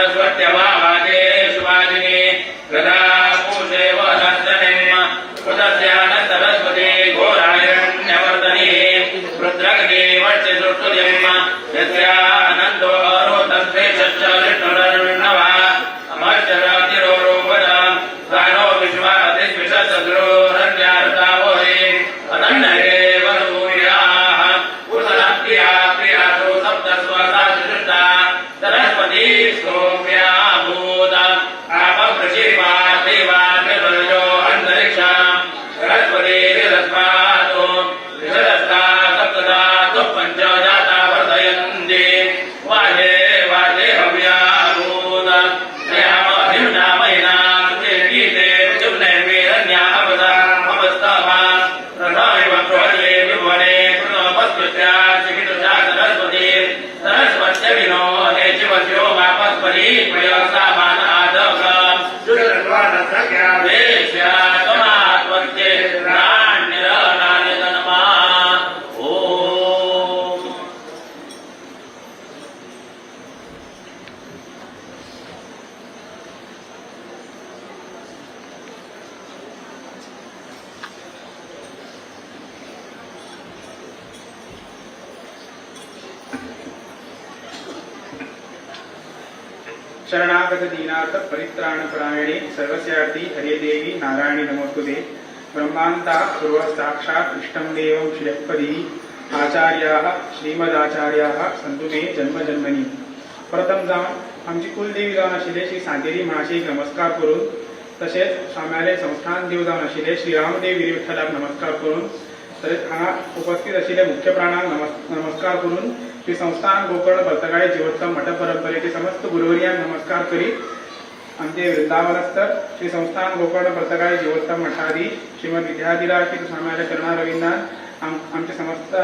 सरस्वत्यमावादे सुवादिने गदा पूषे वनस्तनिम् उदस्यान सरस्वती घोरायण्यवर्धने रुद्रगणे वर्षे दुष्टुलिम् यस्यानन्दो अरोतस्ते शश्च विष्णुरर्णवा अमर्चरातिरोरोपदा गानो विश्वातिश्विषसद्रोरण्यार्तावोहे अनन्नये वनभूयाः पुरुषरात्रिया प्रियासु सप्तस्वसा सृष्टा सरस्वती सौम्या भूत आपप्रशिवा देवान्यवर्यो अन्तरिक्षा सरस्वती विरस्मातो विरस्ता सप्तधातुः पञ्चजाता वर्धयन्ति वाहे वाहे हव्या भूत नयामहिम्नामहिना सुखे गीते जुम्नैर्वीरन्यावदा ममस्तवा रथायव प्रहल्ये विभुवने कृतमपस्कृत्या चिकितुषा सरस्वती सरस्वत्यविनोदे शिवस्यो मापस्परी प्रयोक्तामान आदकम् शुद्धत्वानसख्या वेश्या त्वमात्मत्ये नान्यरनान्यतनमा ॐ शरणागत दीनार्थ परित्राण परायणे सर्वस्यार्थी हरे देवी नारायणी नमोस्तुते ब्रह्मांता पूर्व साक्षात् इष्टं देवं श्रीयपदी आचार्याः श्रीमदाचार्याः संतु मे जन्म जन्मनी प्रथम जावन आमची कुलदेवी जावन आशिल्ले श्री सांतेरी महाशयक नमस्कार करून तशेंच स्वाम्यालय संस्थान देव जावन आशिल्ले श्री रामदेव वीर विठ्ठलाक नमस्कार करून तशेंच हांगा उपस्थित आशिल्ले मुख्य प्राणांक नमस्कार करून श्री संस्थान गोकर्ण भक्तकाळी जीवोत्तम मठ परंपरेचे समस्त गुरुवर्यांक नमस्कार करीत आमचे वृंदावनस्तर श्री संस्थान गोकर्ण भक्तकाळी जीवोत्तम मठाधीश श्रीमद विद्याधीराज श्री स्वाम्यालय चरणा रविंद्रान आमचे समस्त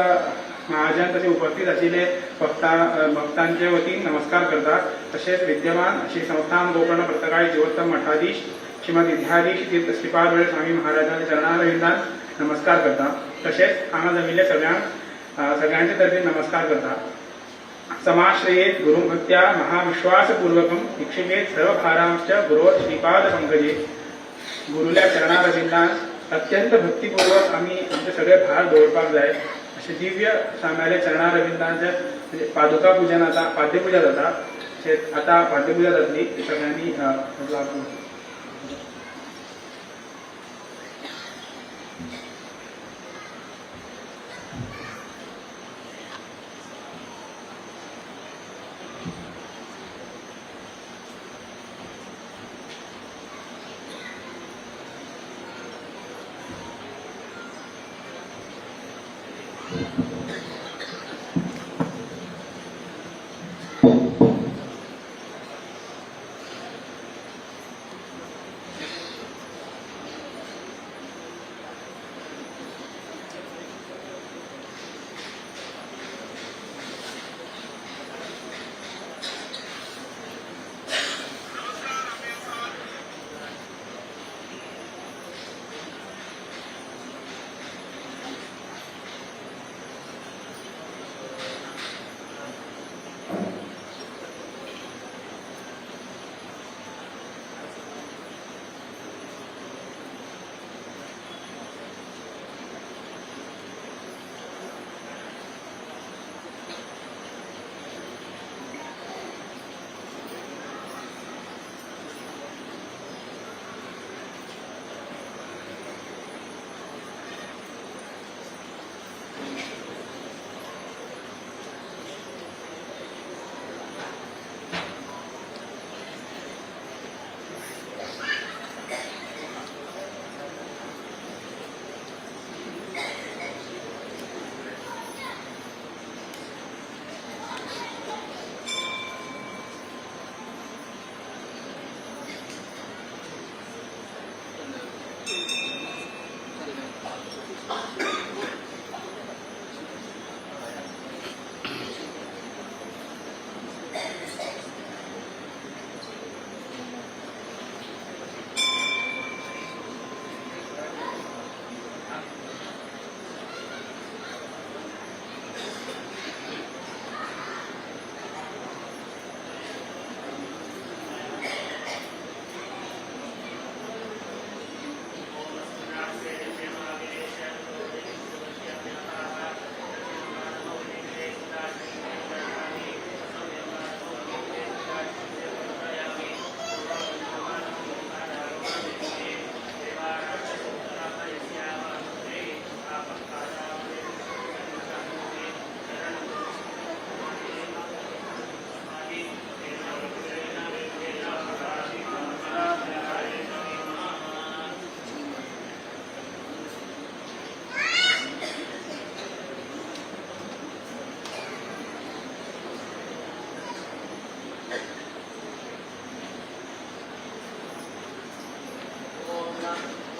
महाजन तसे उपस्थित आशिल्ले भक्तांचे वतीन नमस्कार करतात तसेच विद्यमान श्री संस्थान गोकर्ण भक्तकाळी जीवोत्तम मठाधीश श्रीमद विद्याधीश श्रीपाद वळे स्वामी महाराजांच्या चरणा रविंद्रान नमस्कार करतात तसेच हांगा जमिल्ले सगळ्यांचे तर्फे नमस्कार करता समाश्रयेत गुरुभक्त्या महाविश्वासपूर्वकम निक्षिपेत सर्व भारांश्च गुरोर श्रीपाद पंकजे गुरुल्या चरणारविंदान अत्यंत भक्तिपूर्वक आम्ही आमचे सगळे भार दवरपाक जाय असे दिव्य स्वाम्यालय चरणारविंदांचे पादुका पूजन आता पाद्यपूजा जाता आता पाद्यपूजा जातली सगळ्यांनी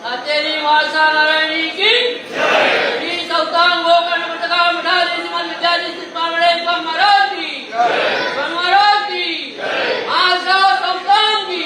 सातेरी वाळसा नारायणी की श्री सौतान गोकर्ण मटका मठाधीश श्रीमंत विद्याधीश पावडे स्वामी महाराज की स्वामी महाराज की आशा सौतान की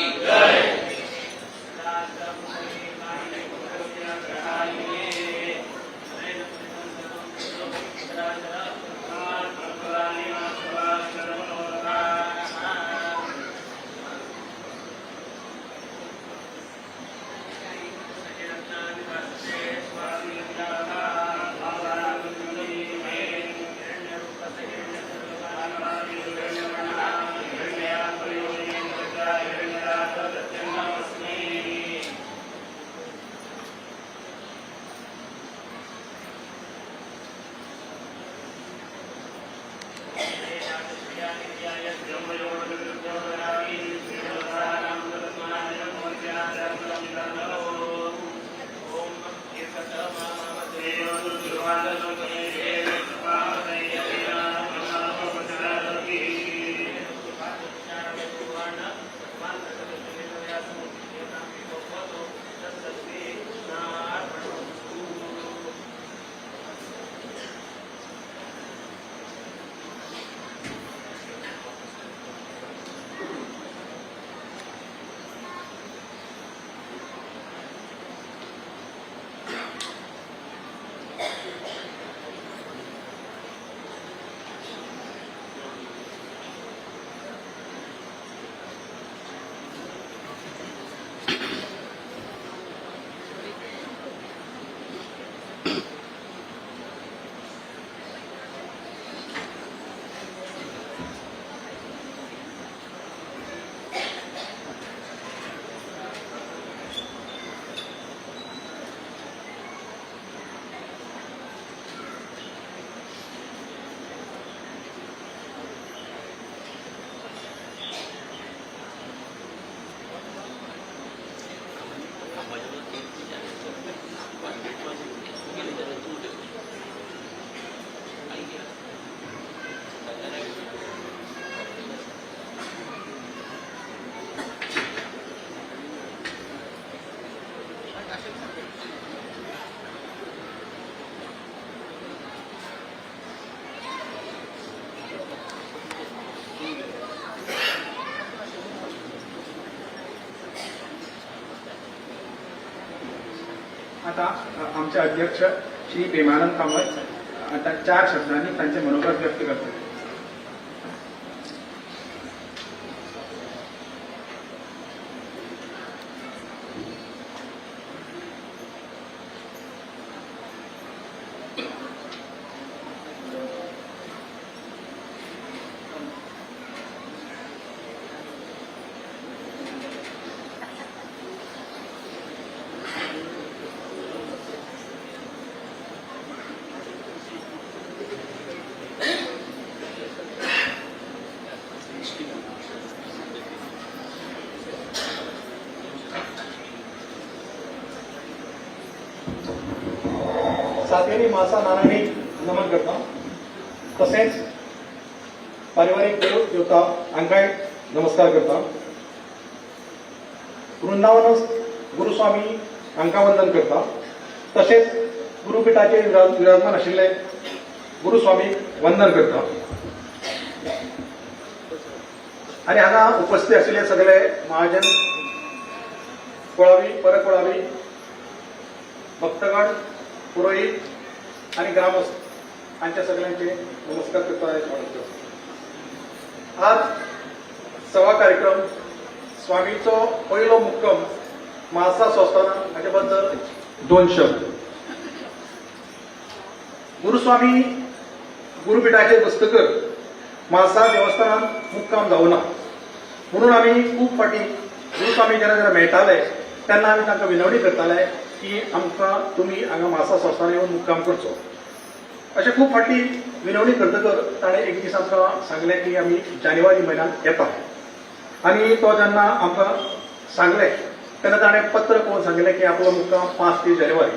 आता आमचे अध्यक्ष श्री प्रेमानंद कामत आता 4 शब्दांनी त्यांचे मनोगत व्यक्त करतात. सातेरी मासा नारायणी नमन करता. तसेच पारिवारिक देव देवता अंगाय नमस्कार करता. वृंदावन गुरुस्वामी अंकावंदन करता. तसेच गुरुपीठाचे विराजमान आशिल्ले गुरुस्वामी वंदन करता. आणि हांगा उपस्थित आशिल्ले सगळे महाजन, कोळावी, परकोळावी, भक्तगण, पुरोहित आणि ग्रामस्थ हांच्या सगळ्यांचे नमस्कार करता. आज सवा कार्यक्रम स्वामीचो पहिलो मुक्कम म्हाळसा संस्थानान हाचे बद्दल 2 शब्द. गुरुस्वामी गुरुपीठाचेर बसतकर म्हाळसा देवस्थानान मुक्काम जावना, म्हणून आमी खूब फाटी गुरुस्वामी जेन्ना मेळटाले तेन्ना आमी तांकां विनवणी करताले की आमकां तुमी हांगा म्हाळसा संस्थान येवन मुक्काम करचो. अशें खूब फाटी विनवणी करतकर ताणें एक दीस आमकां सांगलें की आमी जानेवारी म्हयन्यांत येता. आनी तो जेन्ना आमकां सांगलें तेन्ना ताणें पत्र करून सांगलें की आपलो मुक्काम 5 ते जानेवारी,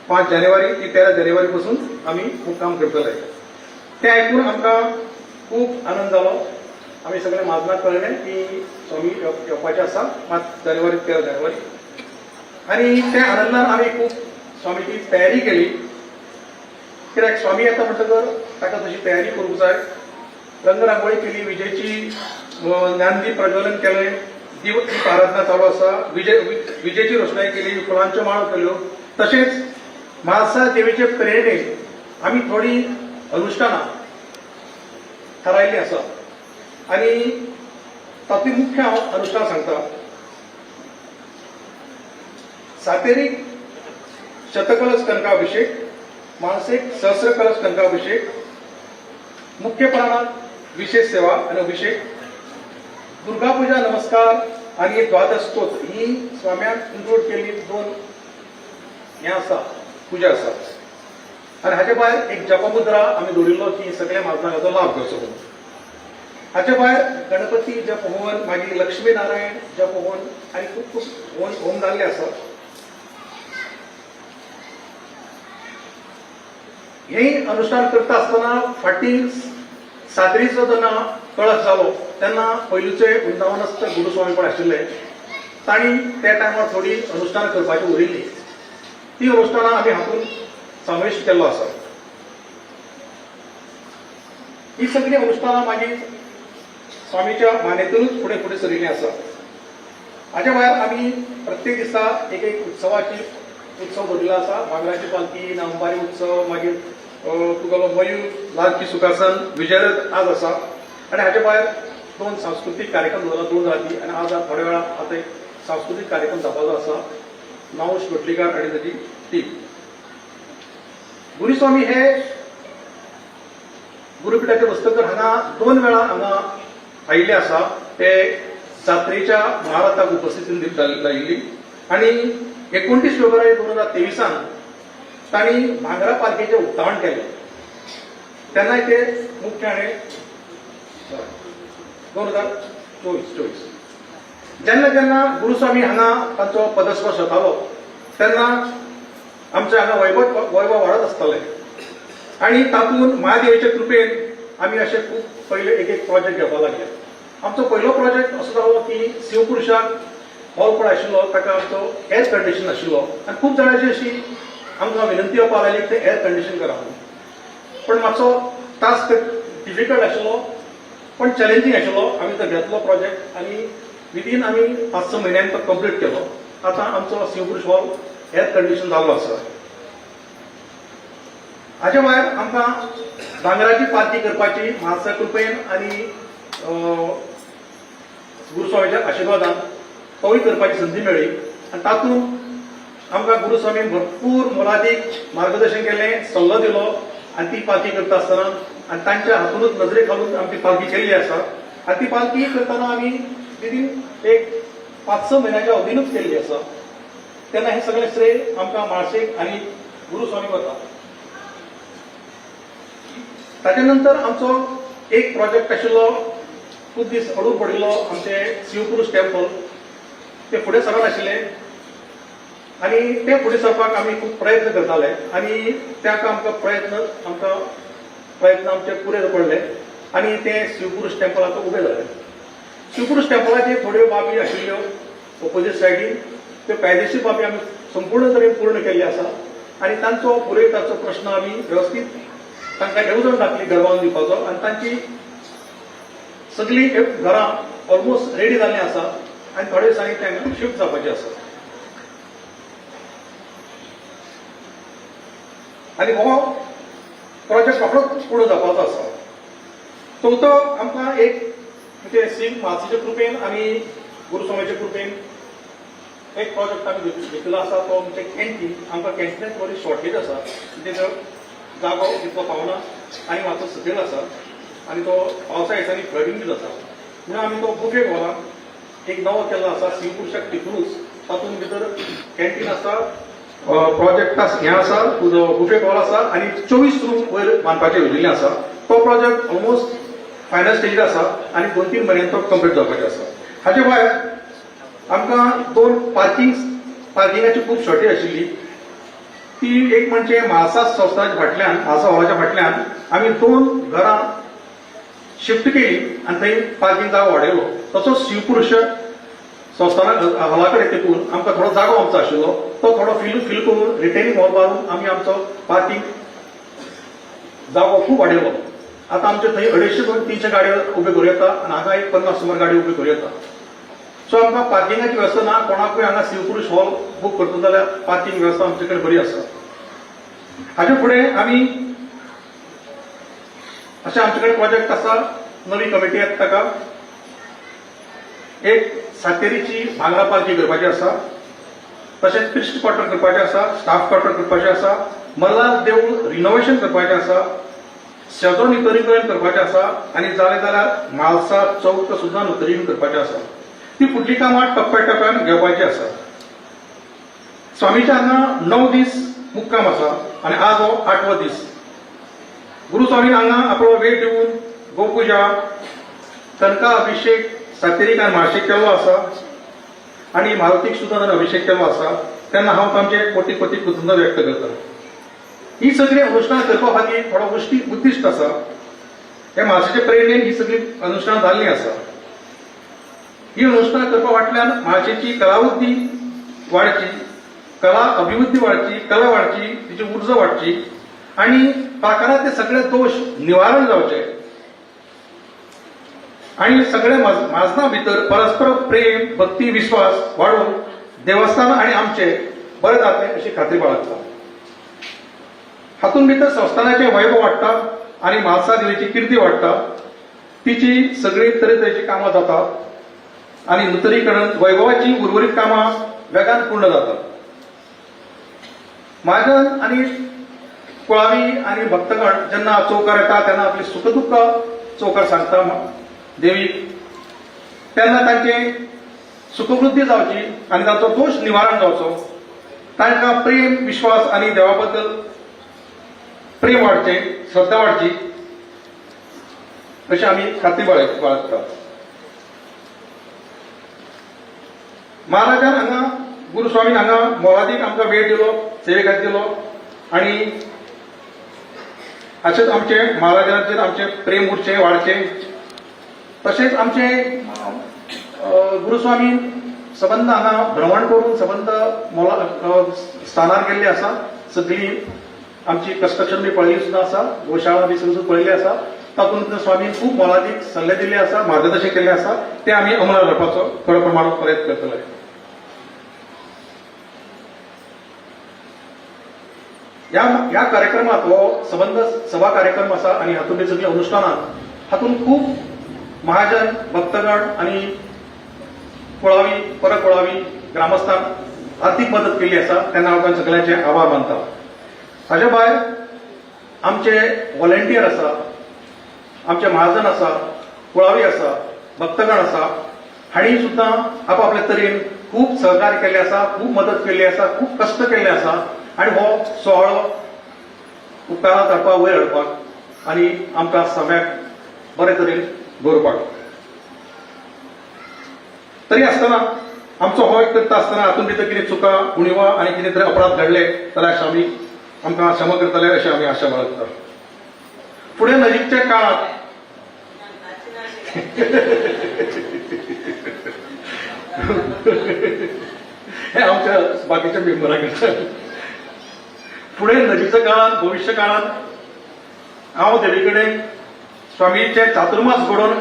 5 जानेवारी ते 13 जानेवारी पासून आमी मुक्काम करतले. तें आयकून आमकां खूब आनंद जालो. आमी सगळे माजनाक कळलें की स्वामी येवपाचे आसा 5 जानेवारी 13 जानेवारी. आणि त्या आनंदान आम्ही खूप स्वामीची तयारी केली कित्याक स्वामी येता म्हणटकर ताका तशी तयारी करूंक जाय रंगरांगोळी केली विजेची ज्ञानदीप प्रज्वलन केलें दीप आराधना चालू आसा विजेची रोषणाई केली फुलांच्यो माळो केल्यो तशेंच म्हाळसा देवीचे प्रेरणेन आमी थोडी अनुष्ठानां थारायल्लीं आसा आनी तातूंत मुख्य हांव अनुष्ठान सांगता सातेरीक शतकलश कनकाभिषेक मानसिक सहस्र कलश कनकाभिषेक मुख्य प्राणात विशेष सेवा आणि अभिषेक दुर्गा पूजा नमस्कार आणि द्वादश स्तोत्र ही स्वाम्यान इन्क्लूड केल्ली 2 हें आसा पुजा आसा आनी हाचे भायर एक जपमुद्रा आमी दवरिल्लो की सगळ्या माजनाक हाचो लाभ घेवचो म्हणून हाचे भायर गणपती जप होवन मागीर लक्ष्मी नारायण जप होवन आनी खूब खूब होम जाल्ले आसा हे अनुष्ठान करता आसतना फाटी सातेरीचो जेन्ना कळश जालो तेन्ना पयलींचे वृंदावनस्थ गुरुस्वामीपण आशिल्ले तांणी त्या टायमार थोडी अनुष्ठान करपाची उरिल्ली ती अनुष्ठानां आमी हातूंत समावेश केल्लो आसा ही सगळी अनुष्ठानां मागीर स्वामीच्या मान्यतेनूच फुडें फुडें सरिल्लीं आसा हाच्या भायर आमी प्रत्येक दिसा एक एक उत्सवाची उत्सव दवरिल्लो आसा बांगराची पालखी नवंबारी उत्सव मागीर तुगेलो मयूर लालची सुखासन विजयरथ आज आसा आनी हाचे भायर 2 सांस्कृतीक कार्यक्रम दवरला 2 राती आनी आज थोड्या वेळा आतां एक सांस्कृतीक कार्यक्रम जावपाचो आसा नवश लोटलीकार आनी ताची टीम गुरुस्वामी हे गुरुपीठाचे बस्तकर हांगा 2 वेळा हांगा आयिल्ले आसा ते जात्रेच्या महाराताक उपस्थिती लायिल्ली आनी 29 फेब्रुवारी 2023 तांणी भांगरा पालखेचें उक्तावण केलें तेन्नाय ते मुख्य हाणें 2024 जेन्ना जेन्ना गुरुस्वामी हांगा तांचो पदस्पर्श जातालो तेन्ना आमचे हांगा वैभव वाडत आसतालें आनी तातूंत महादेवाचे कृपेन आमी अशे खूब पयले एक प्रोजेक्ट घेवपाक लागले आमचो पयलो प्रोजेक्ट असो जालो की शिवपुरुशाक हॉल पड आशिल्लो ताका आमचो एअर कंडिशन आशिल्लो आनी खूब जाणांची अशी आमकां विनंती येवपाक लागली ते एअर कंडिशन करा म्हणून पण मातसो टास्क डिफिकल्ट आशिल्लो पण चॅलेंजींग आशिल्लो आमी तो घेतलो प्रोजेक्ट आनी विदीन आमी 5-6 म्हयन्यान तो कंप्लीट केलो आतां आमचो शिवपुरुश हॉल एअर कंडिशन जाल्लो आसा हाचे भायर आमकां भांगराची पालखी करपाची म्हाळसा कृपेन आनी गुरुस्वामीच्या आशिर्वादान तोय करपाची संदी मेळ्ळी आनी तातूंत आमकां गुरुस्वामीन भरपूर मोलादीक मार्गदर्शन केलें सल्लो दिलो आनी ती पालखी करता आसतना आनी तांच्या हातूनच नजरे घालून आमी ती पालखी केल्ली आसा आनी ती पालखी करतना आमी विदीन एक 5-6 म्हयन्याच्या अवधीनूच केल्ली आसा तेन्ना हे सगळें श्रेय आमकां म्हाळशेक आनी गुरुस्वामी वता ताचे नंतर आमचो एक प्रोजेक्ट आशिल्लो खूब दीस अडून पडिल्लो आमचे शिवपुरुश टेम्पल ते फुडें सरत आशिल्ले आनी ते फुडें सरपाक आमी खूब प्रयत्न करताले आनी त्याक आमकां प्रयत्न आमचे पुरे पडले आनी ते शिवपुरुश टेम्पल आतां उबें जालें शिवपुरुश टेम्पलाची थोड्यो बाबी आशिल्ल्यो ऑपोजीट सायडीन त्यो कायदेशीर बाबी आमी संपूर्ण तरेन पूर्ण केल्ली आसा आनी तांचो पुरयताचो प्रश्न आमी वेवस्थीत तांकां येवजण घातली घरबांदून दिवपाचो आनी तांची सगळीं घरां ऑलमोस्ट रेडी जाल्लीं आसा आनी थोड्या दिसांनी तांकां शिफ्ट जावपाचें आसा आनी हो प्रोजेक्ट रोखडोच पुढे जावपाचो आसा चवथो आमकां एक म्हणजे सिंग म्हाळसेच्या कृपेन आनी गुरुस्वामीच्या कृपेन एक प्रोजेक्ट आमी घेतिल्लो आसा तो म्हणजे कॅन्टीन आमकां कॅन्टीनाक थोडी शॉर्टेज आसा तेजो जागो तितलो पावना आनी मातसो सकयल आसा आनी तो पावसा दिसांनी फ्लडींग जाता म्हणून आमी तो बुफे हॉलाक एक नवो केल्लो आसा शिवपुरुशाक टिपूनूच तातूंत भितर कॅन्टीन आसा प्रोजेक्ट हें आसा बुफे हॉल आसा आनी 24 रूम वयर बांदपाचें येवजिल्लें आसा तो प्रोजेक्ट ऑलमोस्ट फायनल स्टेजीर आसा आनी 2-3 म्हयन्यान तो कंप्लीट जावपाचें आसा हाचे भायर आमकां 2 पार्किंगाची खूब शॉर्टेज आशिल्ली ती एक म्हणजे म्हाळसा संस्थाच्या फाटल्यान म्हाळसा हॉलाच्या फाटल्यान आमी 2 घरां शिफ्ट केली आनी थंय पार्किंग जागो वाडयलो तसोच शिवपुरुश संस्थानाक हॉला कडेन तेकून आमकां थोडो जागो आमचो आशिल्लो तो थोडो फिल करून रिटेनिंग हॉल बांदून आमी आमचो पार्किंग जागो खूब वाडयलो. आतां आमचे थंय 250-300 गाडयो उबे करूं येता आनी हांगा एक 50 सुमार गाडयो उबे करूं येता. सो आमकां पार्किंगाची वेवस्था ना. कोणाकूय हांगा शिवपुरुश हॉल बूक करता जाल्यार पार्किंग वेवस्था आमचे कडेन बरी आसा. हाचे फुडें आमी अशें आमचे कडेन प्रोजेक्ट आसा. नवी कमिटी येता ताका एक सातेरीची भांगरा पालखी करपाची आसा. तशेंच क्रिस्ट क्वॉर्टर करपाचें आसा. स्टाफ क्वॉर्टर करपाचें आसा. मल्हार देवूळ रिनोव्हेशन करपाचें आसा. शेजो नितळीकरण करपाचें आसा आनी जालें जाल्यार म्हालसा चौक सुद्दां नूतनीकरण करपाचें आसा. ती फुडलीं कामां टप्प्याटप्प्यान घेवपाची आसा. स्वामीच्या हांगा 9 दीस मुक्काम आसा आनी आज हो 8वो दीस. गुरुस्वामीन हांगा आपलो वेळ दिवन गोपुजा कनका अभिषेक सातेरीक आनी म्हाळशेक केल्लो आसा आनी मारुतीक सुद्दां ताणें अभिषेक केल्लो आसा. तेन्ना हांव तांचे कोटी कोटी कृतज्ञता व्यक्त करतां. ही सगळी अनुष्ठान करपा खातीर थोडो उद्दिश्ट आसा. हे म्हाळशेचे प्रेरणेन ही सगळी अनुष्ठान जाल्लीं आसा. ही अनुष्ठान करपा फाटल्यान म्हाळशेची कलावृत्ती वाडची, कला अभिवृद्धी वाडची, कला वाडची, तिची उर्जा वाडची आनी प्राकारांतले सगळे दोश निवारण जावचे आनी सगळे माजना भितर परस्पर प्रेम भक्ती विश्वास वाडून देवस्थान आनी आमचे बरें जातलें अशी खात्री बाळगता. हातूंत भितर संस्थानाचे वैभव वाडटा आनी म्हालसा देवीची किर्ती वाडटा. तिची सगळी तरेतरेची कामां जातात आनी नूतनीकरण वैभवाची उर्वरीत कामां वेगान पूर्ण जातात. महाजन आनी कुळावी आनी भक्तगण जेन्ना चौकार येता तेन्ना आपली सुखदुःख चौकार सांगता देवीक, तेन्ना तांचे सुखवृद्धी जावची आनी तांचो दोश निवारण जावचो. तांकां प्रेम विश्वास आनी देवा बद्दल प्रेम वाडचें, श्रद्धा वाडची अशी आमी खात्री बाळगतात. महाराजान हांगा गुरुस्वामीन हांगा मोलादीक आमकां वेळ दिलो, सेवे खातीर दिलो आनी अशेंच आमचे महाराजांचेर आमचें प्रेम उरचें वाडचें. तशेंच आमचे गुरुस्वामीन सबंद हांगा भ्रमण करून सबंद स्थानार गेल्ले आसा. सगळी आमची कन्स्ट्रक्शन बी पळयली सुद्दां आसा, गोशाळा बी सुद्दां पळयली आसा. तातूंत स्वामीन खूब मोलादीक सल्ले दिले आसा, मार्गदर्शन केल्लें आसा. ते आमी अंमलात हाडपाचो थोड्या प्रमाणांत प्रयत्न करतले. ह्या कार्यक्रमात हो सबंद सभा कार्यक्रम आसा आनी हातूंतली सगळी अनुष्ठानां हातूंत खूब महाजन भक्तगण आनी कुळावी परकुळावी ग्रामस्थांक आर्थीक मदत केल्ली आसा. तेन्ना हांव तांचे सगळ्यांचे आभार मानता. हाचे भायर आमचे व्हॉलंटियर आसा, आमचे महाजन आसा, कुळावी आसा, भक्तगण आसा. हांणी सुद्दां आपआपल्या तरेन खूब सहकार्य केल्लें आसा, खूब मदत केल्ली आसा, खूब कश्ट केल्ले आसा आनी हो सुवाळो उपकारांत हाडपाक वयर हाडपाक आनी आमकां सगळ्यांक बरे तरेन दवरपाक. तरी आसतना आमचो हो करता आसतना हातूंत भितर कितें चुका उणिवा आनी कितें तरी अपराध घडले जाल्यार आमी आमकां क्षमा करतले अशी आमी आशा बाळगता. फुडें नजीकच्या काळात हे आमच्या बाकीच्या मेंबरांक फुडें नजीकच्या काळात भविष्य काळात हांव देवी कडेन स्वामीचे चातुर्मास घडोवन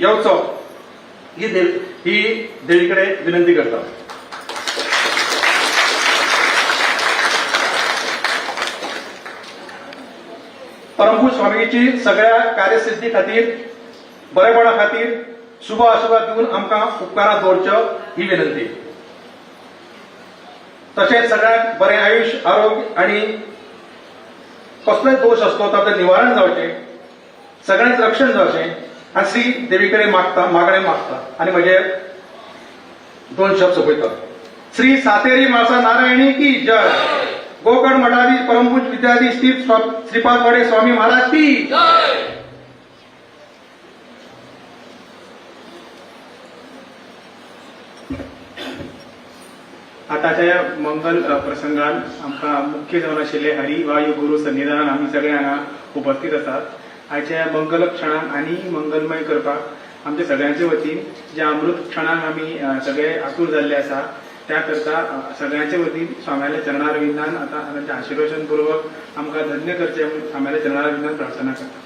येवचो ही देवी कडेन विनंती करता. परमपूज स्वामीची सगळ्या कार्यसिद्धी खातीर बरेपणा खातीर शुभ आशीर्वाद दिवन आमकां उपकारांत दवरच्यो ही विनंती. तशेंच सगळ्यांक बरें आयुश्य आरोग्य आनी कसलोय दोश आसलो ताचें निवारण जावचें, सगळ्यांच रक्षण जावचें आनी श्री देवी कडेन मागणें मागता आनी म्हजे 2 शब्द सोंपयता. श्री सातेरी म्हाळसा नारायणी की जय. गोकर्ण मठाधीश परमपूज विद्याधीश श्रीपाद वडे स्वामी महाराज की जय. आताच्या मंगल प्रसंगान आमकां मुख्य जावन आशिल्ले हरी वायू गुरु सन्निधानान आमी सगळे हांगा उपस्थित आसात. आयच्या मंगल क्षणाक आनी मंगलमय करपाक आमच्या सगळ्यांच्या वतीन जे अमृत क्षणाक आम्ही सगळे आतुर जाल्ले आसा त्या करता सगळ्यांच्या वतीन स्वाम्याल्या चरणारविंदान आता त्यांच्या आशीर्वचनपूर्वक आमकां धन्य करचे म्हणून स्वाम्याल्या चरणारविंदान प्रार्थना करता.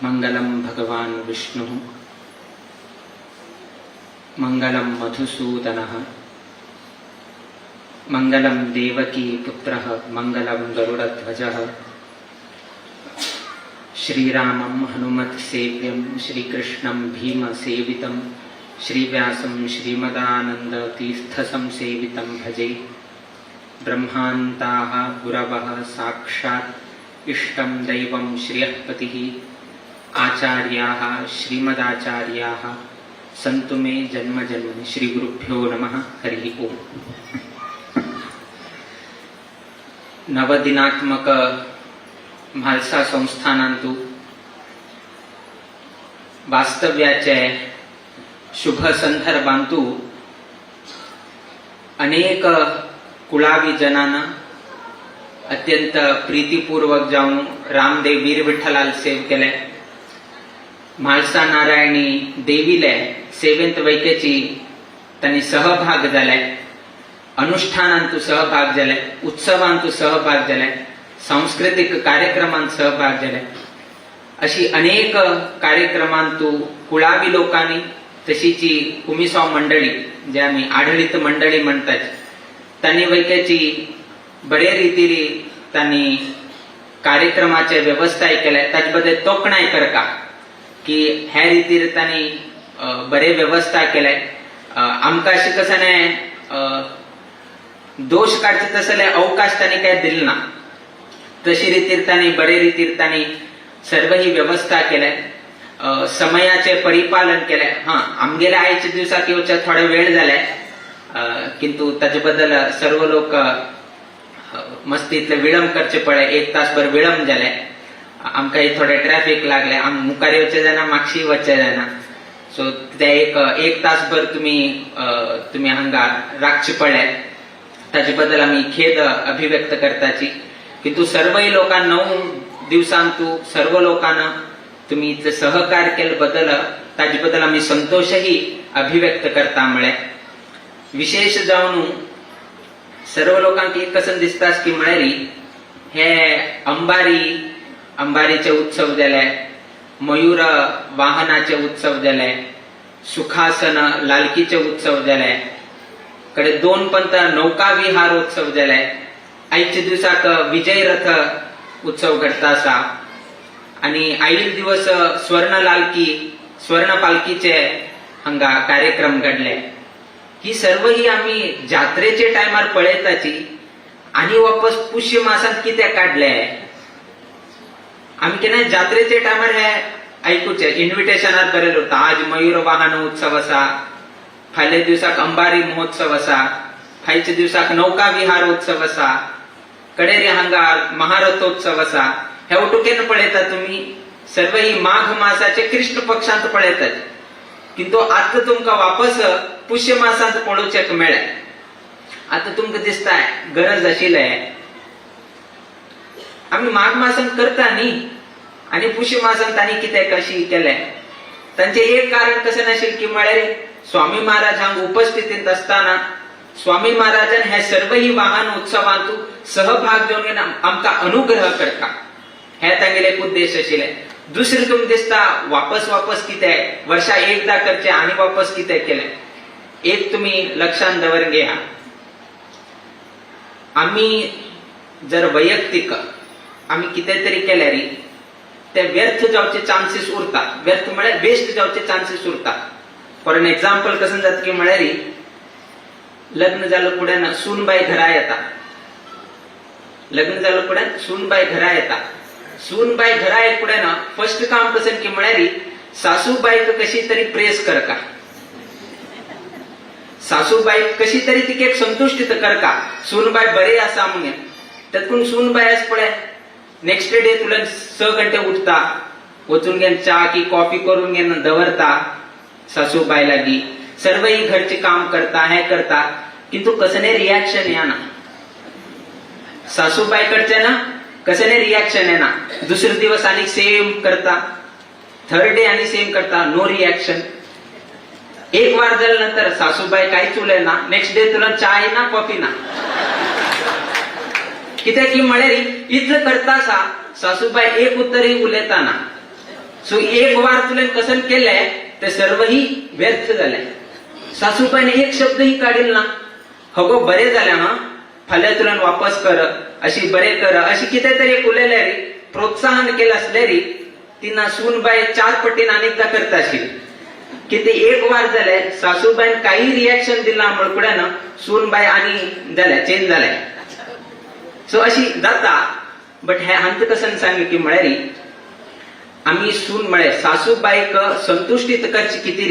मंगलम भगवान विष्णु मंगलम मधुसूदनः मंगलम देवकी पुत्रः मंगलम गरुडध्वजः श्रीरामं हनुमत् सेव्यं श्रीकृष्णं भीम सेवितं श्रीव्यासं श्रीमदानंद तीर्थ संसेवितं भजे. ब्रह्मान्ताः गुरवः साक्षात् इष्टं दैवं श्रियःपतिः आचार्याः श्रीमदाचार्याः सन्तु मे जन्म जन्मनि. श्री गुरुभ्यो नमः. हरि ओम. नवदिनात्मक म्हालसा संस्थानांतू वास्तव्याचे शुभ संदर्भांतू अनेक कुळावी जनांना अत्यंत प्रीतीपूर्वक जाऊन रामदेव वीर विठ्ठलाल सेव केले. म्हालसा नारायणी देवीले सेवेंत वैकेची त्यांनी सहभाग झाले. अनुष्ठानांतू सहभाग झाले, उत्सवांतू सहभाग झाले, सांस्कृतिक कार्यक्रमांत सहभाग झाले. अशी अनेक कार्यक्रमांतू कुळावी लोकांनी तशीची कुमिसाव मंडळी जे आम्ही आढळीत मंडळी म्हणतात त्यांनी वैकेची बरे रितीरी त्यांनी कार्यक्रमाचे व्यवस्थाय केले. ताचे तोखणाय करका की ह्या रितीर त्यांनी बरे व्यवस्था केले. आमकां अशें कसं दोष काढचे तसले अवकाश त्यांनी काय दिले ना. तशी रितीर त्यांनी बरे रितीर त्यांनी सर्व ही व्यवस्था केले. समयाचे परिपालन केले. आमगेल्या आयच्या दिवसाक येवच्या थोडा वेळ जाले किंतु ताजे बद्दल सर्व लोक मस्तीतले विळंब करचे पडले. 1 तासभर विळंब झाले. आमकां थोडे ट्रॅफिक लागले. आम मुखार येवचे जायना, मागशी वचचे जायना. सो ते एक तासभर तुम्ही हांगा राखचे पडले. ताजे बद्दल आम्ही खेद अभिव्यक्त करताची. किंतु सर्वही लोकांना 9 दिवसांतू सर्व लोकांना तुम्ही इतले सहकार केले बद्दल ताजे बद्दल आम्ही संतोषही अभिव्यक्त करता. म्हळे विशेष जावन सर्व लोकांक एक कसं दिसता की म्हळ्यारी हे अंबारीचे उत्सव जाले, मयूर वाहनाचे उत्सव जाले, सुखासन लालकीचे उत्सव जाले, कडे 2 पंत नौका विहार उत्सव जाले. आयच्या दिवसाक विजय रथ उत्सव घडता असा आणि आयिल दिवस स्वर्ण पालखीचे हांगा कार्यक्रम घडले. ही सर्व ही आम्ही जात्रेचे टायमार पळयताची आणि वापस पुष्य मासांत कित्याक काढले. आम्ही केन्ना जात्रेचे टायमार हे ऐकूचे इन्व्हिटेशनार बरेलो उरता आज मयूर वाहन उत्सव असा, फाल्या दिवसाक अंबारी महोत्सव असा, फायच्या दिवसाक नौका विहार उत्सव असा, कडेरी हांगा महारथोत्सव असा. हे उठू केन्ना पळयता तुम्ही सर्व ही माघ मासाचे कृष्ण पक्षांत पळयतात. किंतु आता तुमकां वापस पुष्य मासांत पळोवचेक मेळे. आता तुमकां दिसता गरज आशिल्ले आम्ही माघ मासांत करता न्ही आणि पुष्य मासांत आनी कितें कशी केले. तांचे एक कारण कशें नाशिल्लें की म्हळ्यार स्वामी महाराज हांगा उपस्थितीत असताना स्वामी महाराजान हे सर्व ही वाहन उत्सवांत सहभाग घेवन आमकां अनुग्रह करता हे तांगेले एक उद्देश आशिल्ले. दुसरे तुमकां दिसता वापस कितें वर्षा एकदा करचे आणि वापस कितें केले. एक तुम्ही लक्षात दवरून घ्या, आम्ही जर वैयक्तिक आम्ही कितें तरी केल्यार ते व्यर्थ जावचे चान्सेस उरतात. व्यर्थ म्हळ्यार वेस्ट जावचे चान्सेस उरतात. फॉर एन एक्झाम्पल कसं जात की म्हळ्यार लग्न जालं पुढे सूनबाई घरा येता. लग्न जालं पुढे सूनबाई घरा येता. सूनबाई घरा येत पुढे फर्स्ट काम कसं की म्हळ्यार सासूबाईक कशी तरी प्रेस करका. सासूबाई कशी तरी तिके संतुष्टीत करका. सूनबाई बरे असा म्हणून त्यातून सूनबाई आज पळय नेक्स्ट डे तुला 6 घंटे उठता, वचून घेन चहा की कॉफी करून घेन दवरता सासूबाई लागी. सर्व ही घरचे काम करता हे करता, किंतु कसने रिॲक्शन या ना सासूबाईकडचे ना कसने रिॲक्शन आहे ना. दुसरे दिवस आणि सेम करता, थर्ड डे आणि सेम करता, नो रिॲक्शन. एक वार झाल्यानंतर सासूबाई काही चुले ना, नेक्स्ट डे तुला चाय ना कॉफी ना. कित्याक की म्हळ्यार इतलं करता सासूबाई एक उत्तरही उलयता ना. सो एक वार तुला कसन केलंय ते सर्वही व्यर्थ झाले. सासूबाईने एक शब्दही काढील ना. हगो बरे झाल्या ना, फाल्या तुला वापस कर, अशी बरे कर, अशी कितेतरी एक उलयले रे, प्रोत्साहन केलं असले रे, तिना सूनबाई 4 पटीन अनेकदा करता आशिल्ली. की ते एक वार झाले सासूबाईन काही रिॲक्शन दिला म्हणपुड्यानं सूनबाई आणि झाल्या चेंज झाल्या. सो अशी जाता. बट हे अंत कसं सांग की म्हळ्यार आम्ही सून म्हळे सासूबाईक संतुष्टीत करची किती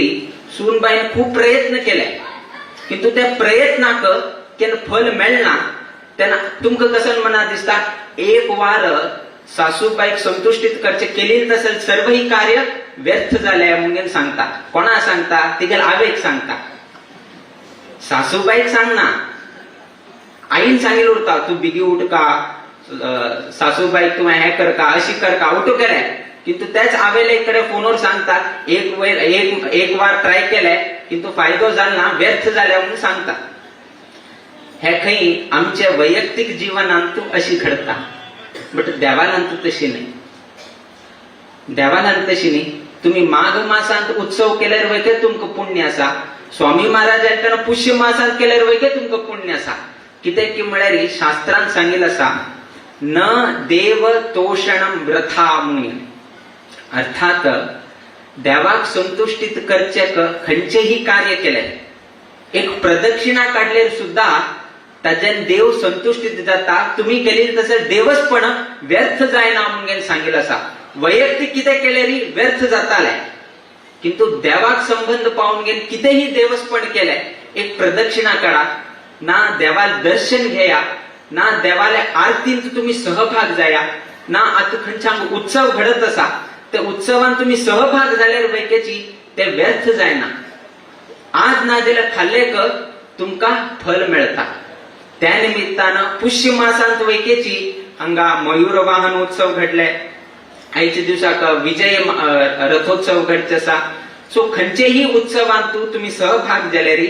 सूनबाईन खूप प्रयत्न केले, किंतु त्या प्रयत्नाक केन फल मेळना. त्यांना तुमका कसं मना दिसता एक वार सासूबाईक संतुष्टीत करचे केली तसं सर्व ही कार्य व्यर्थ झाले म्हणून सांगता. कोणा सांगता? तिघेल आवेग सांगता. सासूबाईक सांगना, आईन सांगेल उरता तू बिगी उठ का, सासूबाईक तू हे कर का, अशी कर का, उठू केले. किंतु त्याच आवेला इकडे फोनवर सांगतात एक वार ट्राय केलाय किंतु फायदो झाला व्यर्थ झाल्या म्हणून सांगतात. हे काही आमच्या वैयक्तिक जीवनांतू अशी घडता. बट देवालांत तशी नाही. देवालांत तशी नाही. तुम्ही माघ मासांत उत्सव केल्यार वैके तुमका पुण्य असा. स्वामी महाराज यांना पुष्य मासांत केल्यार वैके तुमका पुण्य असा. कित्याक की म्हळ्यार शास्त्रांत सांगितलं असा न देव तोषणम व्रथा म्हणून. अर्थात देवाक संतुष्टीत करचेक खंयचेही कार्य केले, एक प्रदक्षिणा काढल्यार सुद्धा ताच्यान देव संतुष्टीत जाता. तुम्ही केली तसं देवच पण व्यर्थ जायना म्हणून सांगितलं असा. वैयक्तिक कितें केल्यारी व्यर्थ जाताले, किंतु देवाक संबंध पाहून घेन कितेही देवस्पण केले. एक प्रदक्षिणा काढा ना, देवाला दर्शन घेया ना, देवाला आरतींत तुम्ही सहभाग जाया ना. आता खंयच्याक उत्सव घडत असा त्या उत्सवान तुम्ही सहभाग झाल्यार वैकेची ते व्यर्थ जायना. आज ना जाल्यार फाल्लेक तुमका फल मेळता. त्या निमित्तानं पुष्य मासांत वैकेची हांगा मयूर वाहन उत्सव घडले. आयच्या दिवसाक विजय रथोत्सव घडचे असा. सो खंयचेही उत्सवांत तुम्ही सहभाग जाल्यारी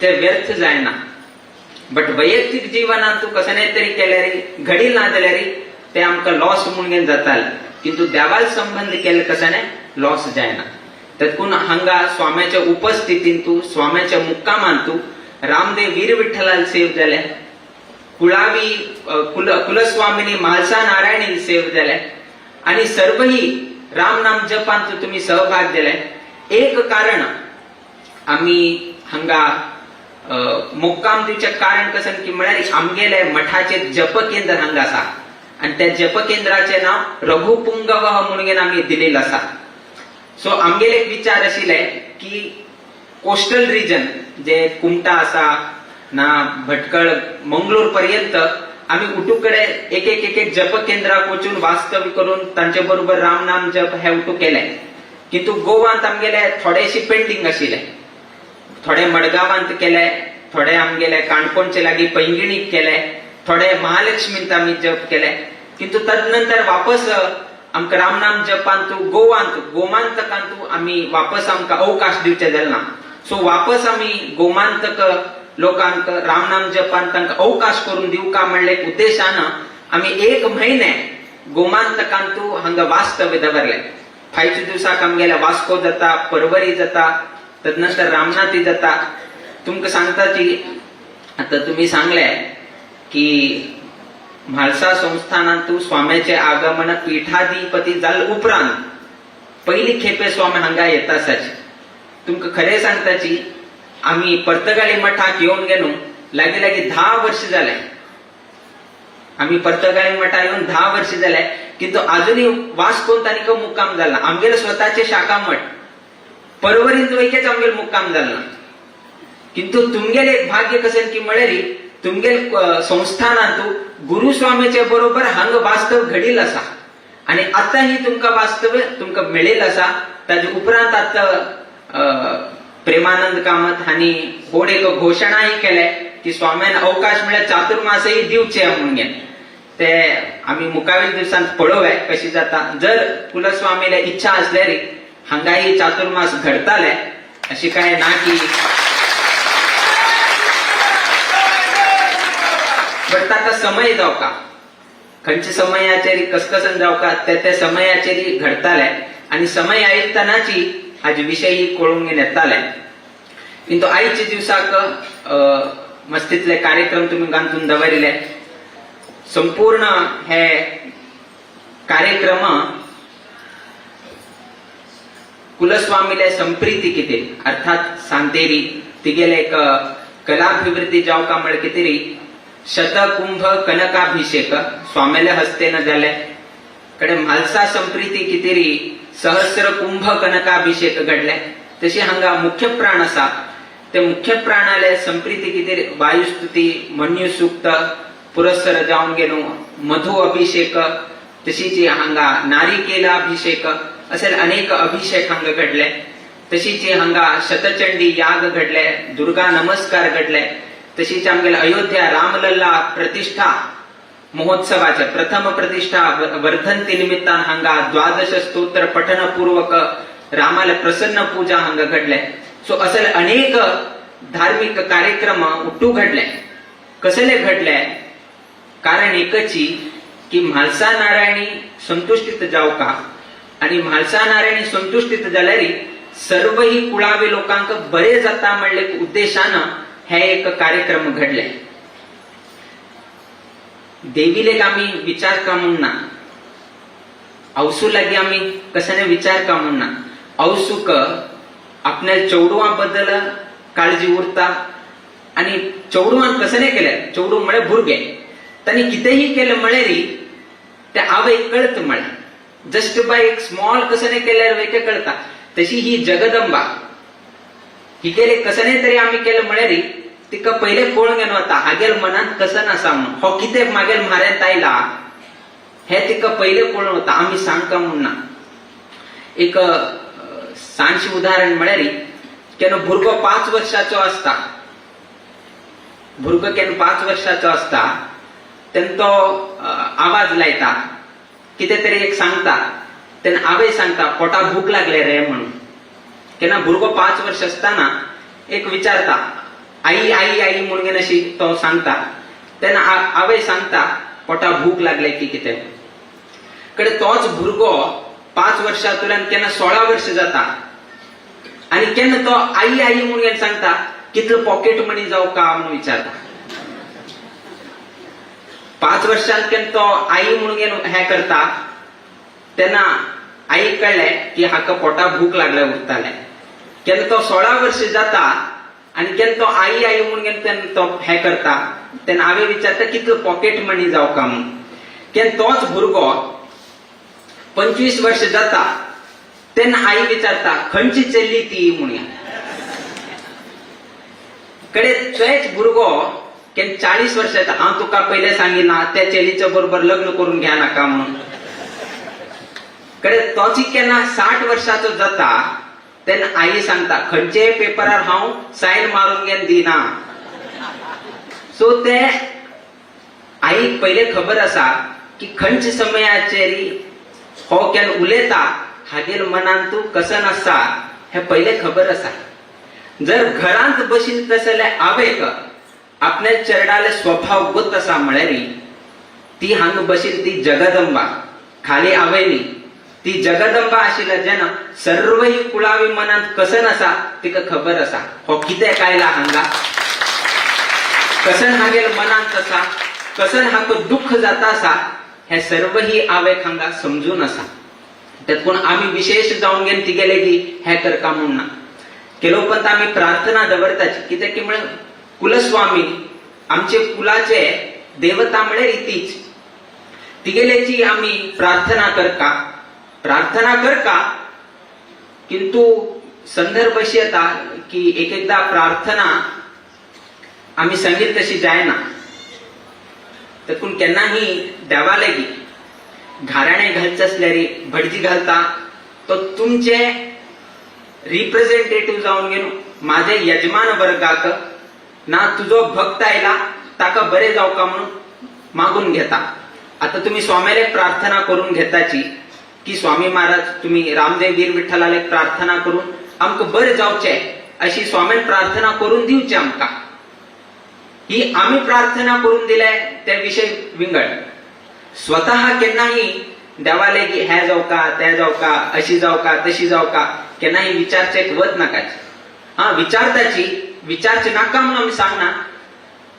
ते व्यर्थ जायना. बट वैयक्तिक जीवनांत कसने तरी केल्यारी घडी ना जाल्यारी ते आमकां लॉस म्हणून जाताल. किंतु देवाल संबंध केले कसने लॉस जायना. त्यातून हांगा स्वाम्याच्या उपस्थितींतू स्वाम्याच्या मुक्कामांतू रामदेव वीर विठ्ठलाल सेव झाले. कुळावी कुलस्वामिनी म्हालसा नारायणी सेव झाले. आणि सर्वही राम नाम जपांत तुम्ही सहभाग दिले. एक कारण आम्ही हांगा मुक्काम दिवचे कारण कसं की म्हळ्यार आमगेले मठाचे जप केंद्र हांगा आसा. आणि त्या जप केंद्राचे नाव रघुपुंगव म्हणून आम्ही दिलेलं असा. सो आमगेले एक विचार आशिल्ले की कोस्टल रिजन जे कुमटा असा ना भटकळ मंगळूर पर्यंत आम्ही उठूकडे एक एक जप केंद्राक वचून वास्तव्य करून तांचे बरोबर राम नाम जप हे उठू केले. किंतु गोवांत आमगेले थोडेशी पेंडिंग आशिल्ले. थोडे मडगावांत केले, थोडे आमगेले काणकोणचे लागीं पैंगिणीक केले, थोडे महालक्ष्मींत आम्ही जप केले. किंतु तदनंतर वापस आमकां रामनाम जपांतू गोमांतकांतू आम्ही वापस आमकां अवकाश दिवचे जालें ना. सो वापस आम्ही गोमांतक लोकांक रामनाम जपांत तांकां अवकाश करून दिवं का म्हणले उद्देशानं आम्ही 1 महिने गोमांतकांतू हांगा वास्तव्य दवरले. फायच्या दिवसाक आमगेल्या वास्को जाता, परवरी जाता, तदनंतर रामनाथी जाता. तुमकां सांगता की आता तुम्ही सांगले की म्हाळसा संस्थानांतू स्वाम्याचे आगमन पीठाधिपती जाल उपरांत पहिली खेपे स्वामी हांगा येतासाची. तुमका खरे सांगताची आम्ही पर्तगाळी मठाक येऊन गेलो लागी लागी 10 वर्ष झाले. आम्ही पर्तगाळी मठा येऊन 10 वर्ष झाले, किंतु अजूनही वास्कोन तानिक मुक्काम झाला. आमगेले स्वतःचे शाखा मठ परवरींत वैकेच आमगेल मुक्काम झाला. किंतु तुमगेले एक भाग्य कसेन की मळेरी तुमगेल संस्थानांतू गुरुस्वामीचे बरोबर हांग वास्तव घडील असा आणि आताही तुमका वास्तव तुमका मिळेल असा. ताजे उपरांत आता प्रेमानंद कामत हानी गोड एक घोषणाही केल्या की स्वाम्यान अवकाश मिळेल चातुर्मासही दिवचे म्हणून ते आम्ही मुकावील दिवसांत पळोवय कशी जाता. जर कुलस्वामीला इच्छा असल्यारी हांगाही चातुर्मास घडताले अशी काय ना की बट आता समय जाव का खंयचे समयाचेरी कसकसन जाव का त्या समयाचेरी घडताले आणि समय आयितानाची आज विषयी कळून घेऊन येताले. किंतु आईच्या दिवसाक मस्तीतले कार्यक्रम तुम्ही गांतून दवरिले. संपूर्ण हे कार्यक्रम कुलस्वामीले संप्रीती किती अर्थात सांतेरी तिगेले एक कलाभिवृद्धी जाव का म्हण कितीरी शतकुंभ कनकाभिषेक स्वामेले हस्तेन झाले. कडे म्हालसा संप्रीती कितीरी सहस्र कुंभ कनकाभिषेक घडले. तशी हांगा मुख्य प्राण असा ते मुख्य प्राणाले संप्रीती किती वायुस्तुती मन्युसूक्त पुरस्सर जाऊन गेलो. मधु अभिषेक तशीची हांगा नारिकेला अभिषेक असे अनेक अभिषेक हांगा घडले. तशीची हांगा शतचंडी याग घडले, दुर्गा नमस्कार घडले. तशीच आमगेला अयोध्या रामलल्ला प्रतिष्ठा महोत्सवाचे प्रथम प्रतिष्ठा वर्धंती निमित्तान हांगा 12 स्तोत्र पठनपूर्वक रामाला प्रसन्न पूजा हांगा घडले. सो असे अनेक धार्मिक कार्यक्रम उठू घडले. कसले घडले कारण एकची की म्हालसा नारायणी संतुष्टित जाव का आणि म्हालसा नारायणी संतुष्टित जाल्यारी सर्व ही कुळावी लोकांक बरे जाता म्हणले उद्देशानं हे एक कार्यक्रम घडले. देवीले आम्ही विचार का म्हणना औसू लागी आम्ही कशाने विचार का म्हणना औसुक आपल्या चौडुवाबद्दल काळजी उरता आणि चौडुवान कसने केलं चौडू म्हळे भुरगे त्यांनी कितेही केलं म्हळेरी ते आवे कळत म्हळे जस्ट बाय एक स्मॉल कसने केल्यावर वेके कळता. तशी ही जगदंबा ही केले कसने तरी आम्ही केलं म्हळेरी तिका पहिले कोण घेऊन होता हागेल मनात कसं नसा म्हणून हो किते मागेल म्हाऱ्यात आयला हे तिका पहिले कोण होता आम्ही सांगता म्हणून. एक सांशी उदाहरण म्हळ्यारी केनो भुरगो 5 वर्षाचो असता भुरगो केनो 5 वर्षाचो असता तेन तो आवाज लायता किते तरी एक सांगता तेन आवे सांगता पोटा भूक लागले रे म्हणून. केना भुरगो 5 वर्ष असताना एक विचारता आई आई आई म्हणून अशी तो सांगता तेन आवे सांगता पोटा भूक लागले की किते कडे तोच भुरगो 5 वर्षांतल्यान केन्ना 16 वर्ष जाता आणि केन्ना तो आई आई म्हणून सांगता कितलं पॉकेट मनी जाऊ का म्हणून विचारता. 5 वर्षांत केन्ना तो आई म्हणून हे करता तेन्ना आई कळले की हाका पोटा भूक लागल्या उरताले. केन्ना तो 16 वर्ष जाता आणि केन्ना तो आई आई म्हणून तो हे करता तेन्ना हांवें विचारता कितलं पॉकेट मनी जाऊ का म्हणून. केन्ना तोच भुरगो 25 वर्ष जाता तेन्ना आई विचारता खंयची चल्ली ती म्हणून. कडे तेच भुरगो केन्ना 40 वर्ष जाता हांव तुका पहिले सांगिना त्या चेलीच्या बरोबर लग्न करून घ्या नाका म्हणून. कडे तोची केन्ना 60 वर्षाचो जाता तेन्ना आई सांगता खंयचे पेपरार हांव सायन मारून घेन दिना. सो ते आईक पहिले खबर असा की खंयच्या समयाचेरी हो केन्ना उलयता हागेर मनान तू कसं नसता हे पहिले खबर असा. जर घरांत बशीन तसले आवेक आपल्या चरडाले स्वभाव गोत असा म्हळ्यारी ती हांग बशीन ती जगदंबा खाली आवेली ती जगदंबा आशिल्ल्या जेन्ना सर्व ही कुळावी मनात कसं नसा तिका खबर असा हो कितें कायला हांगा कसन हागेल मनात असा कसन हाक दुःख जाता असा हे सर्व ही आवेग हांगा समजून असा. त्यात कोण आम्ही विशेष जाऊन घेऊन ती गेले की हे करका म्हणून ना. केलो पण आम्ही प्रार्थना दवरताची कित्याक की म्हळ्यार कुलस्वामी आमचे कुलाचे देवता म्हळ्यार रीतीच तिगेलेची आम्ही प्रार्थना करका किंतु संदर्भ अशी येता की एक एकदा प्रार्थना आम्ही सांगितली तशी जायना. देखून केन्नाही देवा लेगी घराणे घालचे असल्यारी भटजी घालता तो तुमचे रिप्रेझेंटेटिव्ह जाऊन घेऊन माझे यजमान वर्गाक ना तुझो भक्त आयला ताका बरे जावका म्हणून मागून घेता. आता तुम्ही स्वामीला प्रार्थना करून घेताची की स्वामी महाराज तुम्ही रामदेव वीर विठ्ठलाला प्रार्थना करून आमकां बरे जावचे अशी स्वामीन प्रार्थना करून दिवची आमकां. ही आम्ही प्रार्थना करून दिल्या त्या विषय विंगड. स्वतः केन्नाही देवाले की हे जावका ते जावका अशी जावका तशी जावका केन्नाही विचारचे वत नाकाची. हा विचारताची विचारचे नाका म्हणून आम्ही सांगना.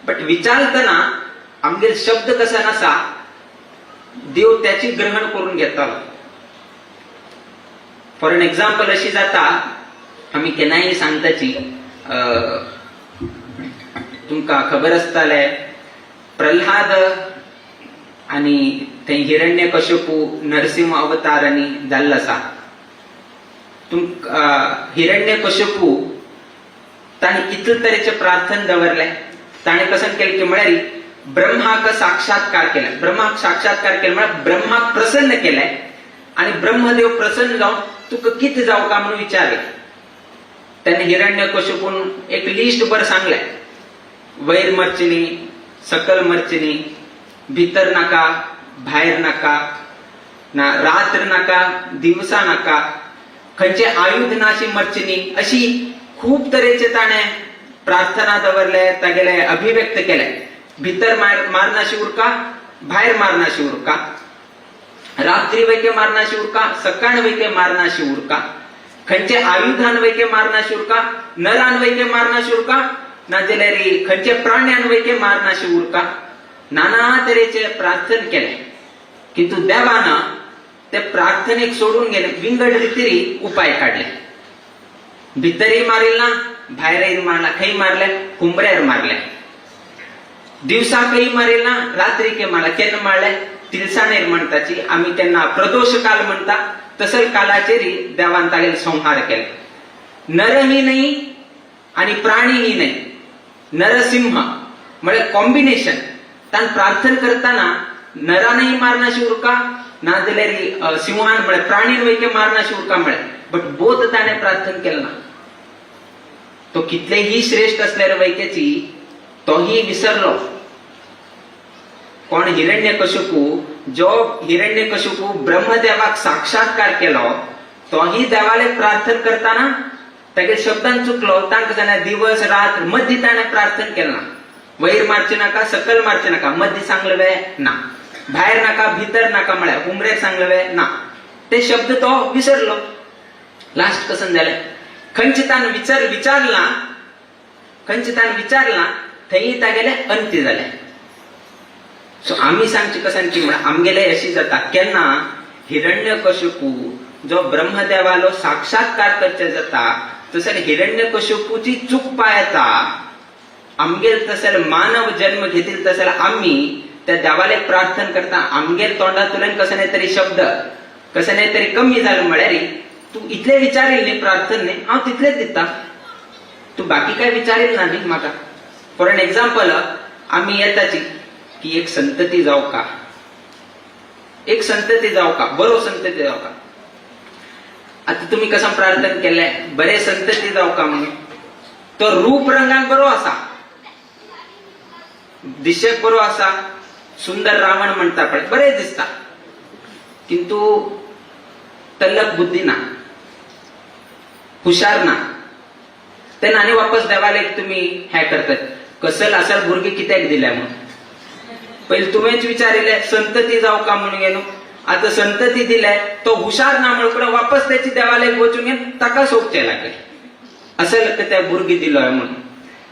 बट विचारतना आमगेर शब्द कसा नसा देव त्याची ग्रहण करून घेतालो. फॉर एन एक्झाम्पल अशी जाता आम्ही केन्नाही सांगताची तुमका खबर असताले प्रल्हाद आणि ते हिरण्यकश्यपू नरसिंह अवतारांनी जाल्लो आसा. हिरण्यकश्यपू ताणे इतले तरेचे प्रार्थना दवरले. ताणे कसन केले की म्हळ्यार ब्रह्माक साक्षात्कार केला. ब्रह्माक साक्षात्कार केला म्हळ्यार ब्रह्माक प्रसन्न केले आणि ब्रह्मदेव प्रसन्न जाऊन तुका किती जावका म्हणून विचारले. त्याने हिरण्यकश्यपून एक लिस्ट बर सांगले. वैर मरचिनी सकल मरचिनी भितर नाका भायर नाका ना रात्र नाका दिवसा नाका खंयचे आयुध नाशी मरचिनी अशी खूप तरेचे ताणे प्रार्थना दवरले तागेले अभिव्यक्त केले. भितर मारनाशी उरका भायर मारनाशी उरका रात्री वैके मारनाशी उरका सकाळ वैके मारनाशी उरका खंयचे आयुधान वैके मारनाशी उरका नरान वैके मारनाशी उरका ना जाल्यार खंयचे प्राण्यान वैके मारनाशी उरका. नाना तरेचे प्रार्थना केले किंतु देवानं ते प्रार्थनेक सोडून गेले विंगड रितीरी उपाय काढले. भितरही मारिल ना भायरही मारला. खंय मारले हुंबऱ्यार मारले. दिवसाकही मारिल ना रात्रीके मारला. केन्ना मारले तिळसाणेर म्हणताची आम्ही त्यांना प्रदोष काल म्हणता तसल कालाचेरी देवान तागेले संहार केले. नरही नाही आणि प्राणीही नाही. नरसिंह म्हणजे कॉम्बिनेशन तान प्रार्थना करताना नरानही मारनाशी उरका ना जाल्यार सिंहान म्हळ्यार प्राणीन वैके मारनाशी उरका म्हळ्यार बट बोथ ताणे प्रार्थना केला ना. तो कितलेही श्रेष्ठ असल्यार वैकेची तोही विसरलो. कोण हिरण्यकश्यपू जो हिरण्यकश्यपू ब्रह्मदेवाक साक्षात्कार केलो तोही देवाले प्रार्थना करताना तागे शब्दान चुकलो. तांकां जाणा दिवस रात मध्य ताणे प्रार्थना केला. वैर मारचे नाका सकल मारचे नाका मध्य सांगलवे ना भायर नाका भितर नाका म्हळ्यार हुमरेर सांगलवे ना. ते शब्द तो विसरलो. लास्ट कसन जालें खंयचे तान विचारला थंय तागेले अंत्य जाले. सो आम्ही सांगचे कसन की म्हळ्यार आमगेले अशी जाता केन्ना हिरण्यकश्यपू जो ब्रह्मदेवालो साक्षात्कार करचे जाता तसर हिरण्यकश्यपूची चूक पायता. आमगेर तसर मानव जन्म घेतील तसर आम्ही त्या देवाले प्रार्थना करता आमगेर तोंडातून कसने तरी शब्द कसने तरी कमी झालं म्हळ्यार तू इतले विचारील न्ही प्रार्थने हांव तितलेच दिता. तू बाकी काय विचारील ना न्ही म्हाका. फॉर एन एक्झाम्पल आम्ही येताची की एक संतती जावका बरो संतती जावका. आता तुम्ही कसं प्रार्थना केले बरे संतती जावका म्हणून तो रूप रंगान बरो आसा दिशेक बरो आसा सुंदर रावण म्हणता पळय बरे दिसता किंतु तल्लक बुद्धी ना हुशार ना. तेन्ना आनी वापस देवाले तुम्ही हे करतात कसल असल भुरगे कित्याक दिल्या म्हणून. पहिले तुवेच विचारिले संतती जावका म्हणून गेलो. आता संतती दिले तो हुशार ना म्हणून वापस त्याची देवालय वचून ताका सोपचे लागले असल त्या भुरगी दिलोय म्हणून.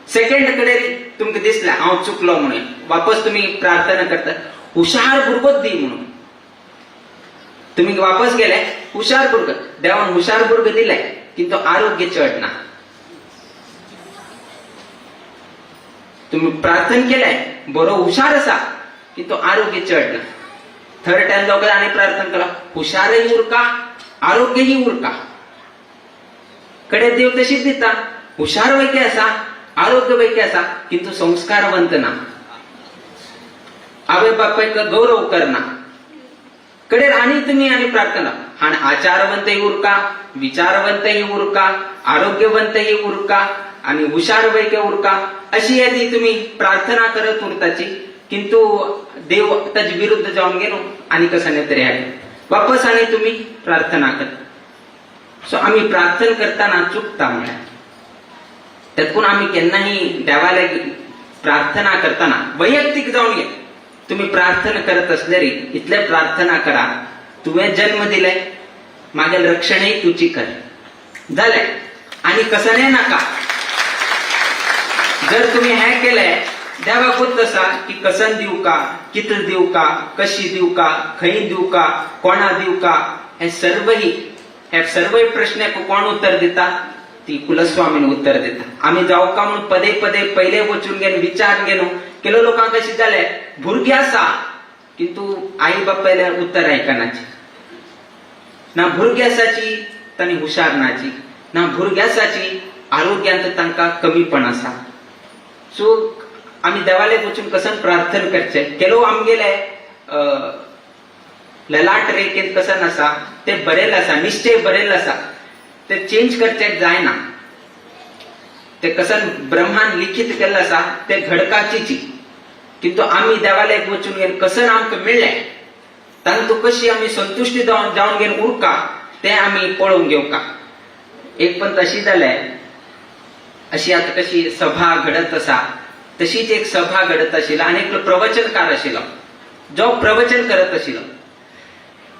सेकंड कडे तुमका दिसला हांव चुकलो म्हणून वापस तुम्ही प्रार्थना करता हुशार भुरगोच दी म्हणून तुम्ही वापस गेले हुशार भुरग देवान हुशार भुरग दिलाय किंतु आरोग्य चढ ना तुम्ही प्रार्थना केलाय बरो हुशार असा किंतु आरोग्य चढ ना थर्ड टाइम लोक आणि प्रार्थना करा हुशारही उरका आरोग्यही उरका कडे देव तशीच दिता हुशार वैके असा आरोग्य वैके असा किंतु संस्कारवंत ना आवय बापायक गौरव करना कडे आणि तुम्ही आणि प्रार्थना आणि आचारवंतही उरका विचारवंतही उरका आरोग्यवंतही उरका आणि हुशार वैके उरका अशी यादी तुम्ही प्रार्थना करत उरताची किंतु देव त्याच्या विरुद्ध जाऊन गेलो आणि कसं नाही तरी आहे वापस आणि तुम्ही प्रार्थना कर सो आम्ही प्रार्थना करताना चुकता म्हणा त्यातून आम्ही केन्नाही देवाला प्रार्थना करताना वैयक्तिक जाऊन घे तुम्ही प्रार्थना करत असलेली इथले प्रार्थना करा तुवें जन्म दिलाय मागेल रक्षणही तुची कर झालंय आणि कसं नाही नका जर तुम्ही हे केलंय देवा खुद तसा की कसन दिव का कितल दिव का कशी दिव का खई दिव का कोणा दिव का हे सर्वही प्रश्नाक कोण उत्तर देता ती कुलस्वामीने उत्तर देता आम्ही जाऊ का म्हणून पदे पदे पहिले वचून घेऊन विचार घेणो केलो लोकांक कशी झाले भुरगी आसा किंतु आई बापायला उत्तर ऐकनाची ना भुरगी आसाची तांणी हुशार नाची ना भुरगी आसाची आरोग्यांत तांकां कमीपण आसा सो आम्ही देवाले वचून कसन प्रार्थना करचे केलो आमगेले ललाट रेखेत कसन आसा ते बरेल आसा निश्चय बरेल आसा ते चेंज करचे जायना ते कसन ब्रह्मान लिखित केल्लें आसा ते घडकाची किंतु आम्ही देवाला वचून घेवन कसन आमकां मेळ्ळें तातूंत कशी आम्ही संतुष्टी जावन घेवन उरका ते आम्ही पळोवन घेवका एक पण तशी जालें अशी आता कशी सभा घडत आसा तशीच एक सभा घडत आशिल्लो आणि एक प्रवचनकार आशिल्लो जो प्रवचन करत आशिल्लो